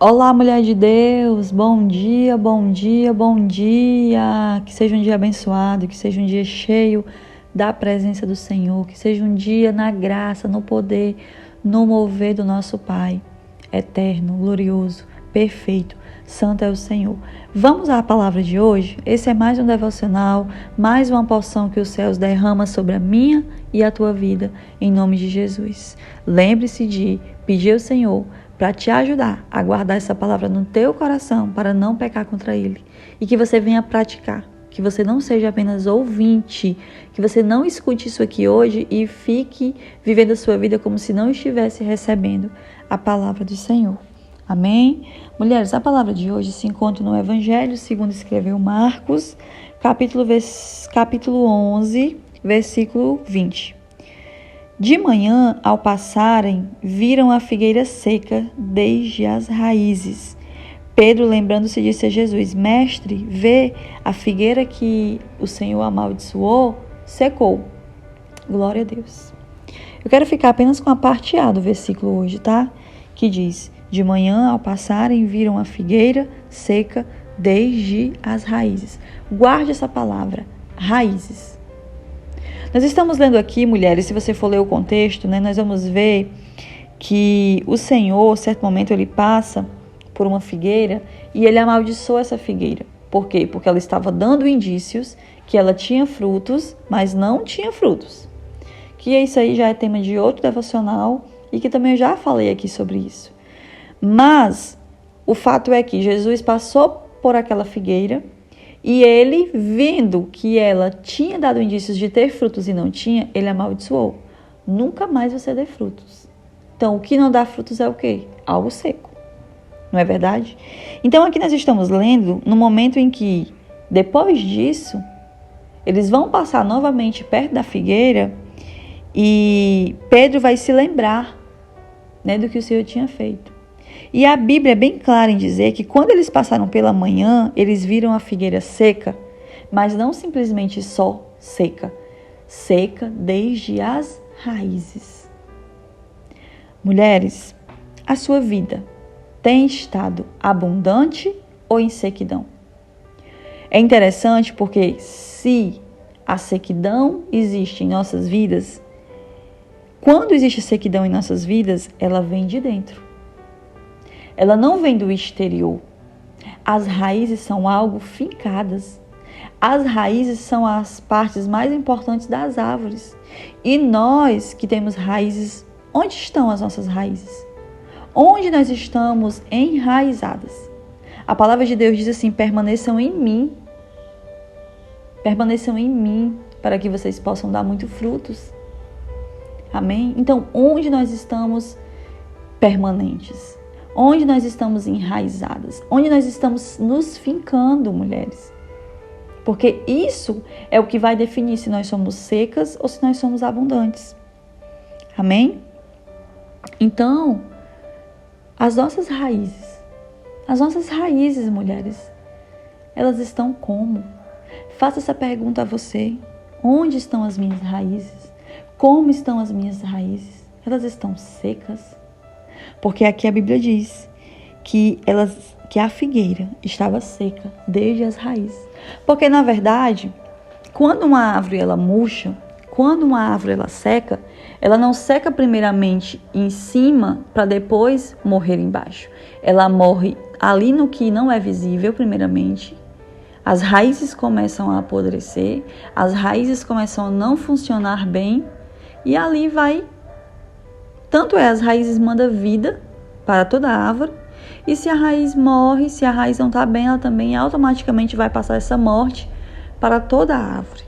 Olá, mulher de Deus, bom dia, bom dia, bom dia. Que seja um dia abençoado, que seja um dia cheio da presença do Senhor, que seja um dia na graça, no poder, no mover do nosso Pai, eterno, glorioso, perfeito, santo é o Senhor. Vamos à palavra de hoje? Esse é mais um devocional, mais uma porção que os céus derramam sobre a minha e a tua vida, em nome de Jesus. Lembre-se de pedir ao Senhor para te ajudar a guardar essa palavra no teu coração, para não pecar contra Ele. E que você venha praticar, que você não seja apenas ouvinte, que você não escute isso aqui hoje e fique vivendo a sua vida como se não estivesse recebendo a palavra do Senhor. Amém? Mulheres, a palavra de hoje se encontra no Evangelho, segundo escreveu Marcos, capítulo 11, versículo 20. De manhã, ao passarem, viram a figueira seca desde as raízes. Pedro, lembrando-se, disse a Jesus: Mestre, vê, a figueira que o Senhor amaldiçoou secou. Glória a Deus. Eu quero ficar apenas com a parte A do versículo hoje, tá? Que diz: De manhã, ao passarem, viram a figueira seca desde as raízes. Guarde essa palavra, raízes. Nós estamos lendo aqui, mulheres, se você for ler o contexto, nós vamos ver que o Senhor, certo momento, ele passa por uma figueira e ele amaldiçoa essa figueira. Por quê? Porque ela estava dando indícios que ela tinha frutos, mas não tinha frutos. Que isso aí já é tema de outro devocional e que também eu já falei aqui sobre isso. Mas o fato é que Jesus passou por aquela figueira e ele, vendo que ela tinha dado indícios de ter frutos e não tinha, ele amaldiçoou. Nunca mais você dê frutos. Então, o que não dá frutos é o quê? Algo seco. Não é verdade? Então, aqui nós estamos lendo no momento em que, depois disso, eles vão passar novamente perto da figueira e Pedro vai se lembrar, do que o Senhor tinha feito. E a Bíblia é bem clara em dizer que quando eles passaram pela manhã, eles viram a figueira seca, mas não simplesmente só seca, seca desde as raízes. Mulheres, a sua vida tem estado abundante ou em sequidão? É interessante porque se a sequidão existe em nossas vidas, quando existe sequidão em nossas vidas, ela vem de dentro. Ela não vem do exterior. As raízes são algo fincadas. As raízes são as partes mais importantes das árvores. E nós que temos raízes, onde estão as nossas raízes? Onde nós estamos enraizadas? A palavra de Deus diz assim: permaneçam em mim. Permaneçam em mim, para que vocês possam dar muito frutos. Amém? Então, onde nós estamos permanentes? Onde nós estamos enraizadas? Onde nós estamos nos fincando, mulheres? Porque isso é o que vai definir se nós somos secas ou se nós somos abundantes. Amém? Então, as nossas raízes, mulheres, elas estão como? Faça essa pergunta a você. Onde estão as minhas raízes? Como estão as minhas raízes? Elas estão secas? Porque aqui a Bíblia diz que a figueira estava seca desde as raízes. Porque, na verdade, quando uma árvore ela murcha, quando uma árvore ela seca, ela não seca primeiramente em cima para depois morrer embaixo. Ela morre ali no que não é visível primeiramente. As raízes começam a apodrecer, as raízes começam a não funcionar bem e ali vai. Tanto as raízes mandam vida para toda a árvore, e se a raiz morre, se a raiz não está bem, ela também automaticamente vai passar essa morte para toda a árvore.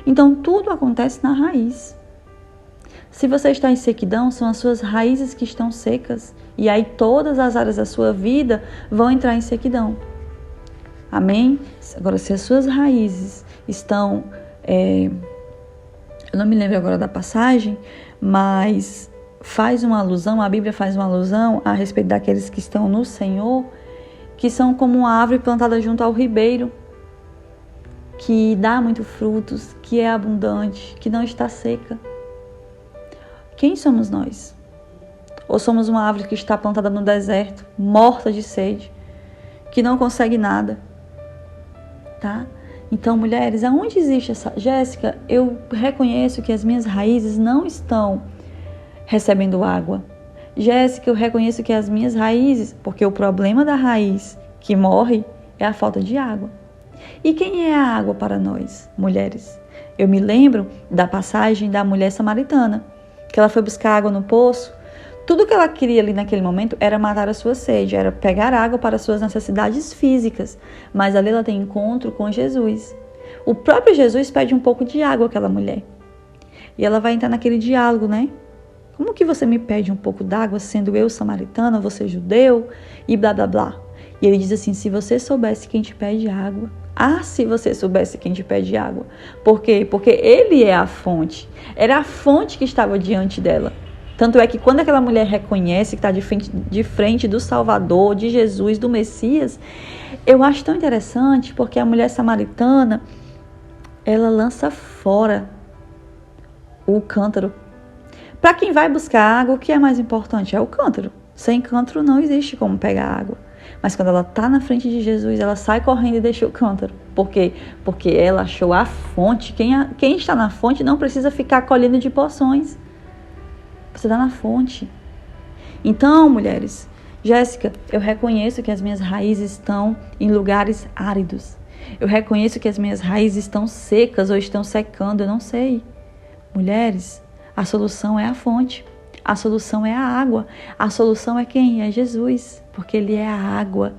Então, tudo acontece na raiz. Se você está em sequidão, são as suas raízes que estão secas, e aí todas as áreas da sua vida vão entrar em sequidão. Amém? Agora, se as suas raízes estão... eu não me lembro agora da passagem, mas... a Bíblia faz uma alusão a respeito daqueles que estão no Senhor, que são como uma árvore plantada junto ao ribeiro, que dá muito frutos, que é abundante, que não está seca. Quem somos nós? Ou somos uma árvore que está plantada no deserto, morta de sede, que não consegue nada, tá? Então, mulheres, aonde existe essa... Jéssica, eu reconheço que as minhas raízes não estão recebendo água. Jéssica, eu reconheço que as minhas raízes... Porque o problema da raiz que morre é a falta de água. E quem é a água para nós, mulheres? Eu me lembro da passagem da mulher samaritana, que ela foi buscar água no poço. Tudo que ela queria ali naquele momento era matar a sua sede, era pegar água para as suas necessidades físicas. Mas ali ela tem encontro com Jesus. O próprio Jesus pede um pouco de água àquela mulher. E ela vai entrar naquele diálogo, né? Como que você me pede um pouco d'água, sendo eu samaritana, você judeu, e blá blá blá. E ele diz assim, se você soubesse quem te pede água. Ah, se você soubesse quem te pede água. Por quê? Porque ele é a fonte. Era a fonte que estava diante dela. Tanto é que quando aquela mulher reconhece que está de frente do Salvador, de Jesus, do Messias, eu acho tão interessante porque a mulher samaritana, ela lança fora o cântaro. Para quem vai buscar água, o que é mais importante? É o cântaro. Sem cântaro não existe como pegar água. Mas quando ela está na frente de Jesus, ela sai correndo e deixa o cântaro. Por quê? Porque ela achou a fonte. Quem está na fonte não precisa ficar colhendo de poções. Você está na fonte. Então, mulheres, Jéssica, eu reconheço que as minhas raízes estão em lugares áridos. Eu reconheço que as minhas raízes estão secas ou estão secando, eu não sei. Mulheres, a solução é a fonte. A solução é a água. A solução é quem? É Jesus, porque Ele é a água.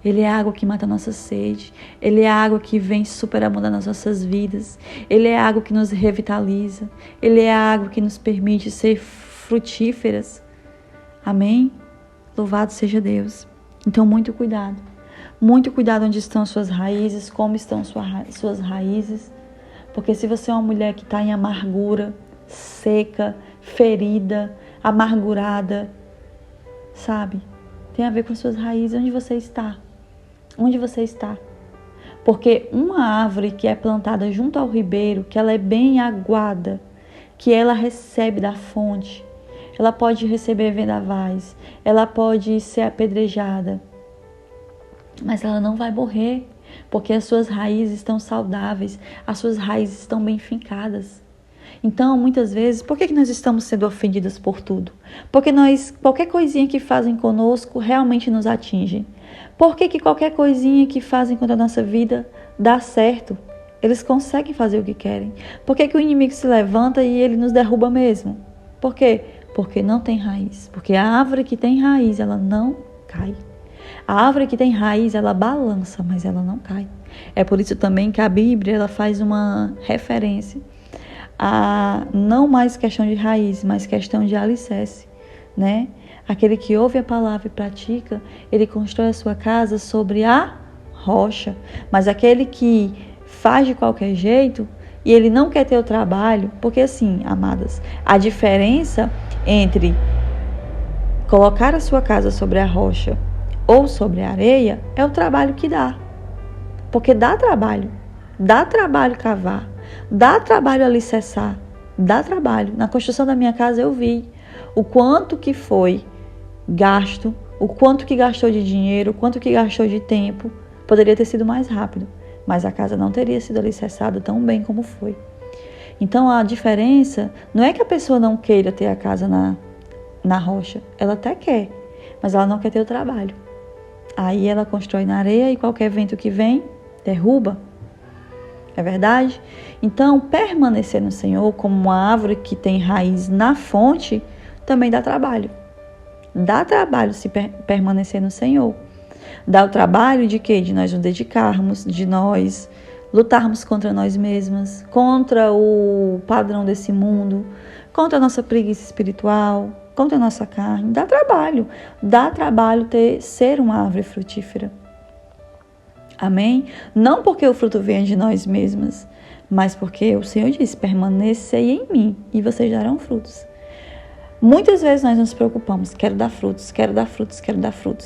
Ele é a água que mata a nossa sede. Ele é a água que vem superabundar nas nossas vidas. Ele é a água que nos revitaliza. Ele é a água que nos permite ser frutíferas. Amém? Louvado seja Deus. Então, muito cuidado. Muito cuidado onde estão suas raízes, como estão suas raízes. Porque se você é uma mulher que está em amargura, seca, ferida, amargurada, sabe? Tem a ver com suas raízes, onde você está. Onde você está? Porque uma árvore que é plantada junto ao ribeiro, que ela é bem aguada, que ela recebe da fonte, ela pode receber vendavais, ela pode ser apedrejada, mas ela não vai morrer, porque as suas raízes estão saudáveis, as suas raízes estão bem fincadas. Então, muitas vezes, por que nós estamos sendo ofendidas por tudo? Porque qualquer coisinha que fazem conosco realmente nos atinge. Por que qualquer coisinha que fazem contra a nossa vida dá certo? Eles conseguem fazer o que querem. Por que o inimigo se levanta e ele nos derruba mesmo? Por quê? Porque não tem raiz. Porque a árvore que tem raiz, ela não cai. A árvore que tem raiz, ela balança, mas ela não cai. É por isso também que a Bíblia ela faz uma referência a não mais questão de raiz, mas questão de alicerce, né? Aquele que ouve a palavra e pratica, ele constrói a sua casa sobre a rocha. Mas aquele que faz de qualquer jeito e ele não quer ter o trabalho, porque assim, amadas, a diferença entre colocar a sua casa sobre a rocha ou sobre a areia é o trabalho que dá. Porque dá trabalho cavar, dá trabalho alicerçar, dá trabalho. Na construção da minha casa eu vi o quanto que foi gasto, o quanto que gastou de dinheiro, o quanto que gastou de tempo. Poderia ter sido mais rápido, mas a casa não teria sido alicerçada tão bem como foi. Então a diferença não é que a pessoa não queira ter a casa na rocha, ela até quer, mas ela não quer ter o trabalho. Aí ela constrói na areia e qualquer vento que vem, derruba. É verdade? Então, permanecer no Senhor como uma árvore que tem raiz na fonte, também dá trabalho. Dá trabalho se permanecer no Senhor. Dá o trabalho de quê? De nós nos dedicarmos, de nós lutarmos contra nós mesmas, contra o padrão desse mundo, contra a nossa preguiça espiritual, contra a nossa carne. Dá trabalho ser uma árvore frutífera. Amém? Não porque o fruto venha de nós mesmas, mas porque o Senhor disse, permanecei em mim e vocês darão frutos. Muitas vezes nós nos preocupamos, quero dar frutos,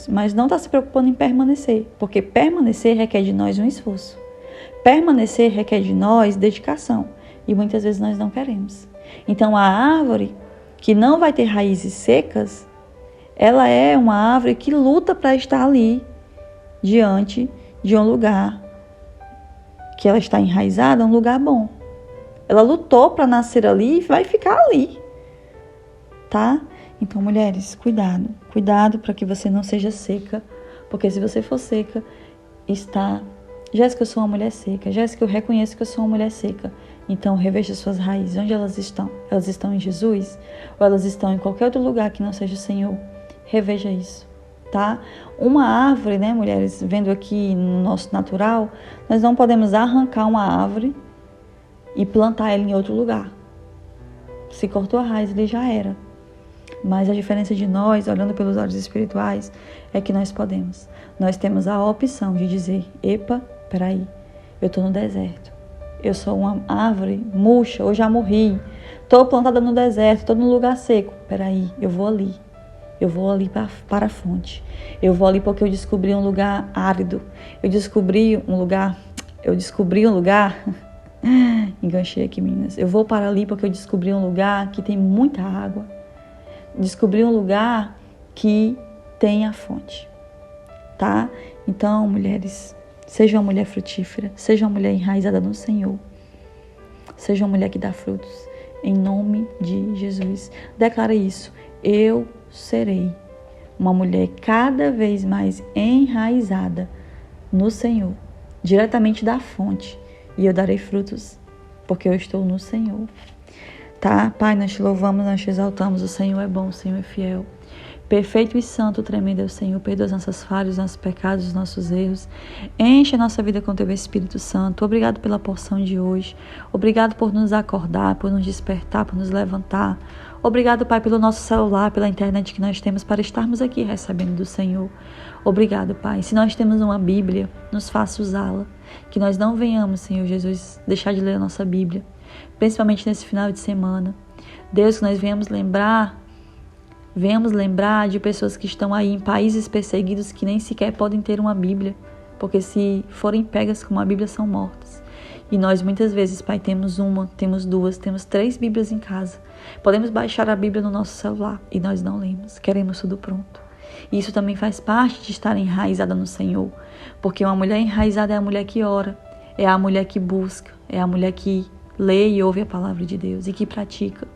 mas não está se preocupando em permanecer, porque permanecer requer de nós um esforço. Permanecer requer de nós dedicação, e muitas vezes nós não queremos. Então a árvore, que não vai ter raízes secas, ela é uma árvore que luta para estar ali, diante de um lugar que ela está enraizada, um lugar bom. Ela lutou para nascer ali e vai ficar ali, tá? Então, mulheres, cuidado para que você não seja seca, porque se você for seca, Jéssica, eu sou uma mulher seca. Jéssica, eu reconheço que eu sou uma mulher seca. Então, reveja suas raízes. Onde elas estão? Elas estão em Jesus? Ou elas estão em qualquer outro lugar que não seja o Senhor? Reveja isso, tá? Uma árvore, né, mulheres, vendo aqui no nosso natural, nós não podemos arrancar uma árvore e plantar ela em outro lugar. Se cortou a raiz, ele já era. Mas a diferença de nós, olhando pelos olhos espirituais, é que nós podemos. Nós temos a opção de dizer, epa, peraí, eu estou no deserto. Eu sou uma árvore murcha, eu já morri. Estou plantada no deserto, estou num lugar seco. Peraí, eu vou ali. Eu vou ali para a fonte. Eu vou ali porque eu descobri um lugar árido. Eu descobri um lugar... Enganchei aqui, meninas. Eu vou para ali porque eu descobri um lugar que tem muita água. Descobri um lugar que tem a fonte, tá? Então, mulheres, seja uma mulher frutífera, seja uma mulher enraizada no Senhor, seja uma mulher que dá frutos, em nome de Jesus. Declara isso, eu serei uma mulher cada vez mais enraizada no Senhor, diretamente da fonte, e eu darei frutos, porque eu estou no Senhor. Tá? Pai, nós te louvamos, nós te exaltamos, o Senhor é bom, o Senhor é fiel. Perfeito e santo, tremendo é o Senhor, perdoa as nossas falhas, os nossos pecados, os nossos erros. Enche a nossa vida com teu Espírito Santo. Obrigado pela porção de hoje. Obrigado por nos acordar, por nos despertar, por nos levantar. Obrigado, Pai, pelo nosso celular, pela internet que nós temos para estarmos aqui recebendo do Senhor. Obrigado, Pai. Se nós temos uma Bíblia, nos faça usá-la. Que nós não venhamos, Senhor Jesus, deixar de ler a nossa Bíblia, principalmente nesse final de semana. Deus, que nós venhamos lembrar de pessoas que estão aí em países perseguidos que nem sequer podem ter uma Bíblia, porque se forem pegas com uma Bíblia são mortas. E nós muitas vezes, Pai, temos uma, temos duas, temos 3 Bíblias em casa. Podemos baixar a Bíblia no nosso celular e nós não lemos, queremos tudo pronto. E isso também faz parte de estar enraizada no Senhor, porque uma mulher enraizada é a mulher que ora, é a mulher que busca, é a mulher que lê e ouve a palavra de Deus e que pratica.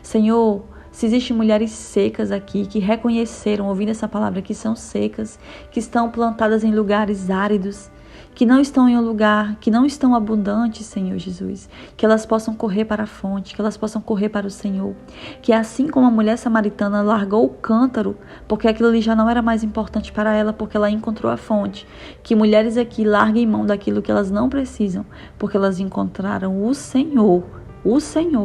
Senhor, se existem mulheres secas aqui que reconheceram, ouvindo essa palavra, que são secas, que estão plantadas em lugares áridos, que não estão em um lugar, que não estão abundantes, Senhor Jesus, que elas possam correr para a fonte, que elas possam correr para o Senhor, que assim como a mulher samaritana largou o cântaro, porque aquilo ali já não era mais importante para ela, porque ela encontrou a fonte, que mulheres aqui larguem mão daquilo que elas não precisam, porque elas encontraram o Senhor,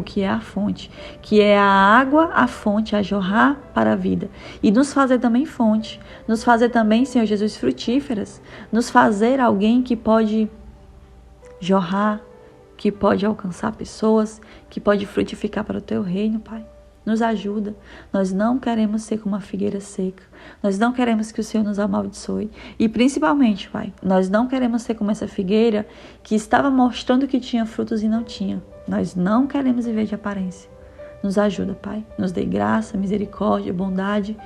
que é a fonte, que é a água, a fonte, a jorrar para a vida. E nos fazer também fonte, nos fazer também, Senhor Jesus, frutíferas, nos fazer alguém que pode jorrar, que pode alcançar pessoas, que pode frutificar para o teu reino, Pai. Nos ajuda. Nós não queremos ser como uma figueira seca. Nós não queremos que o Senhor nos amaldiçoe. E principalmente, Pai, nós não queremos ser como essa figueira que estava mostrando que tinha frutos e não tinha. Nós não queremos viver de aparência. Nos ajuda, Pai. Nos dê graça, misericórdia, bondade.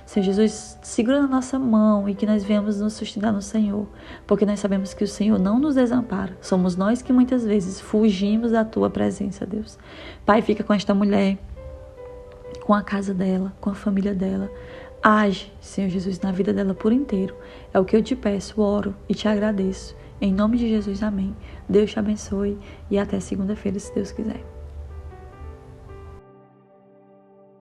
Senhor Jesus, segura na nossa mão e que nós venhamos nos sustentar no Senhor. Porque nós sabemos que o Senhor não nos desampara. Somos nós que muitas vezes fugimos da Tua presença, Deus. Pai, fica com esta mulher, com a casa dela, com a família dela. Age, Senhor Jesus, na vida dela por inteiro. É o que eu te peço, oro e te agradeço. Em nome de Jesus, amém. Deus te abençoe e até segunda-feira, se Deus quiser.